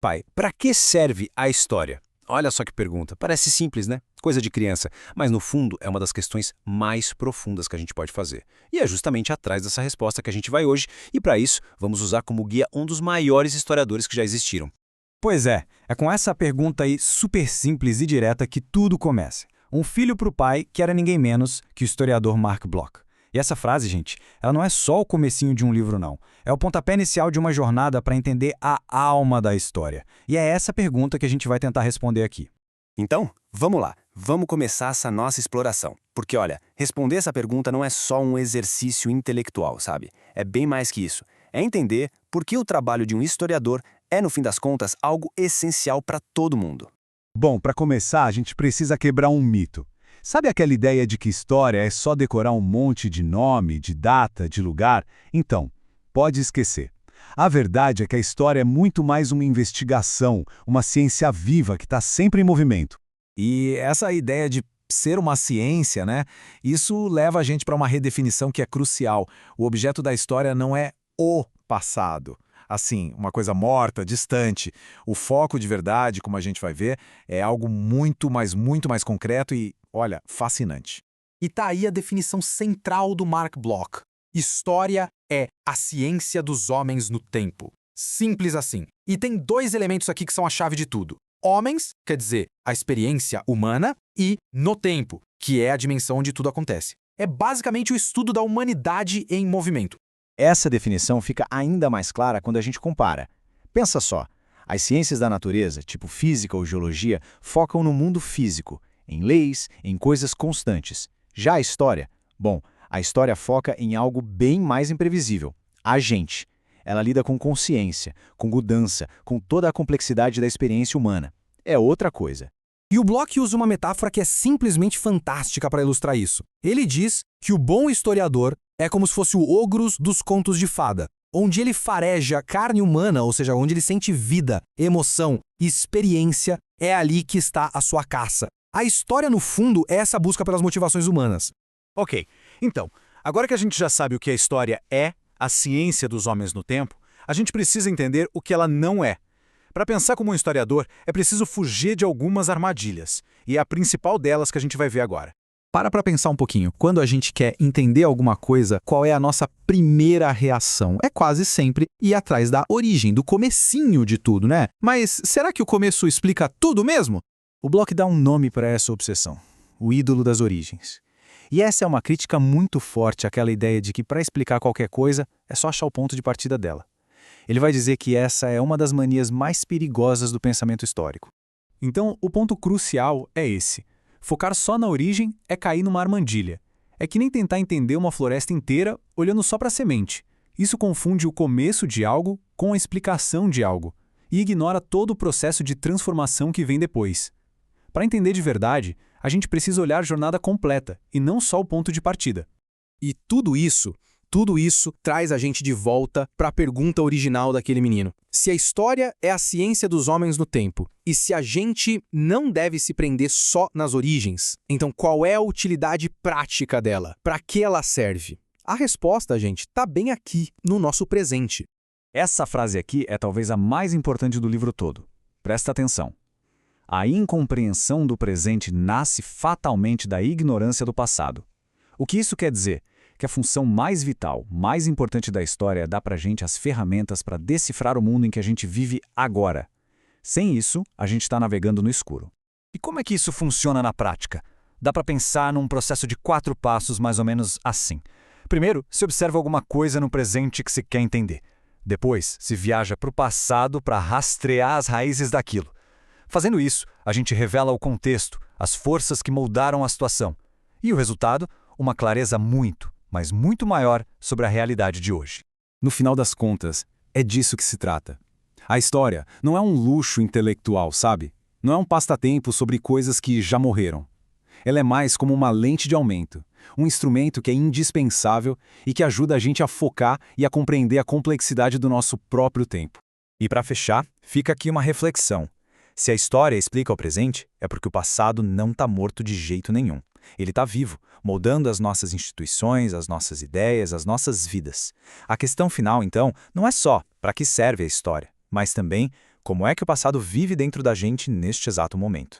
Pai, para que serve a história? Olha só que pergunta. Parece simples, né? Coisa de criança. Mas no fundo é uma das questões mais profundas que a gente pode fazer. E é justamente atrás dessa resposta que a gente vai hoje. E para isso, vamos usar como guia um dos maiores historiadores que já existiram. Pois é com essa pergunta aí super simples e direta que tudo começa. Um filho para o pai que era ninguém menos que o historiador Mark Bloch. E essa frase, gente, ela não é só o comecinho de um livro, não. É o pontapé inicial de uma jornada para entender a alma da história. E é essa pergunta que a gente vai tentar responder aqui. Então, vamos lá. Vamos começar essa nossa exploração. Porque, olha, responder essa pergunta não é só um exercício intelectual, sabe? É bem mais que isso. É entender por que o trabalho de um historiador é, no fim das contas, algo essencial para todo mundo. Bom, para começar, a gente precisa quebrar um mito. Sabe aquela ideia de que história é só decorar um monte de nome, de data, de lugar? Então, pode esquecer. A verdade é que a história é muito mais uma investigação, uma ciência viva que está sempre em movimento. E essa ideia de ser uma ciência, né? Isso leva a gente para uma redefinição que é crucial. O objeto da história não é o passado. Assim, uma coisa morta, distante. O foco de verdade, como a gente vai ver, é algo muito mais concreto e, olha, fascinante. E tá aí a definição central do Mark Bloch. História é a ciência dos homens no tempo. Simples assim. E tem dois elementos aqui que são a chave de tudo. Homens, quer dizer, a experiência humana, e no tempo, que é a dimensão onde tudo acontece. É basicamente o estudo da humanidade em movimento. Essa definição fica ainda mais clara quando a gente compara. Pensa só, as ciências da natureza, tipo física ou geologia, focam no mundo físico, em leis, em coisas constantes. Já a história, bom, a história foca em algo bem mais imprevisível, a gente. Ela lida com consciência, com mudança, com toda a complexidade da experiência humana. É outra coisa. E o Bloch usa uma metáfora que é simplesmente fantástica para ilustrar isso. Ele diz que o bom historiador é como se fosse o ogros dos contos de fada, onde ele fareja carne humana, ou seja, onde ele sente vida, emoção e experiência, é ali que está a sua caça. A história, no fundo, é essa busca pelas motivações humanas. Ok, então, agora que a gente já sabe o que a história é, a ciência dos homens no tempo, a gente precisa entender o que ela não é. Para pensar como um historiador, é preciso fugir de algumas armadilhas, e é a principal delas que a gente vai ver agora. Para pensar um pouquinho. Quando a gente quer entender alguma coisa, qual é a nossa primeira reação? É quase sempre ir atrás da origem, do comecinho de tudo, né? Mas será que o começo explica tudo mesmo? O Bloch dá um nome para essa obsessão, o ídolo das origens. E essa é uma crítica muito forte àquela ideia de que para explicar qualquer coisa é só achar o ponto de partida dela. Ele vai dizer que essa é uma das manias mais perigosas do pensamento histórico. Então, o ponto crucial é esse. Focar só na origem é cair numa armadilha. É que nem tentar entender uma floresta inteira olhando só para a semente. Isso confunde o começo de algo com a explicação de algo e ignora todo o processo de transformação que vem depois. Para entender de verdade, a gente precisa olhar a jornada completa e não só o ponto de partida. E tudo isso traz a gente de volta para a pergunta original daquele menino. Se a história é a ciência dos homens no tempo, e se a gente não deve se prender só nas origens, então qual é a utilidade prática dela? Para que ela serve? A resposta, gente, está bem aqui, no nosso presente. Essa frase aqui é talvez a mais importante do livro todo. Presta atenção. A incompreensão do presente nasce fatalmente da ignorância do passado. O que isso quer dizer? Que a função mais vital, mais importante da história é dar para a gente as ferramentas para decifrar o mundo em que a gente vive agora. Sem isso, a gente está navegando no escuro. E como é que isso funciona na prática? Dá para pensar num processo de 4 passos mais ou menos assim. Primeiro, se observa alguma coisa no presente que se quer entender. Depois, se viaja para o passado para rastrear as raízes daquilo. Fazendo isso, a gente revela o contexto, as forças que moldaram a situação. E o resultado? Uma clareza mas muito maior sobre a realidade de hoje. No final das contas, é disso que se trata. A história não é um luxo intelectual, sabe? Não é um passatempo sobre coisas que já morreram. Ela é mais como uma lente de aumento, um instrumento que é indispensável e que ajuda a gente a focar e a compreender a complexidade do nosso próprio tempo. E para fechar, fica aqui uma reflexão. Se a história explica o presente, é porque o passado não está morto de jeito nenhum. Ele está vivo, moldando as nossas instituições, as nossas ideias, as nossas vidas. A questão final, então, não é só para que serve a história, mas também Como é que o passado vive dentro da gente neste exato momento?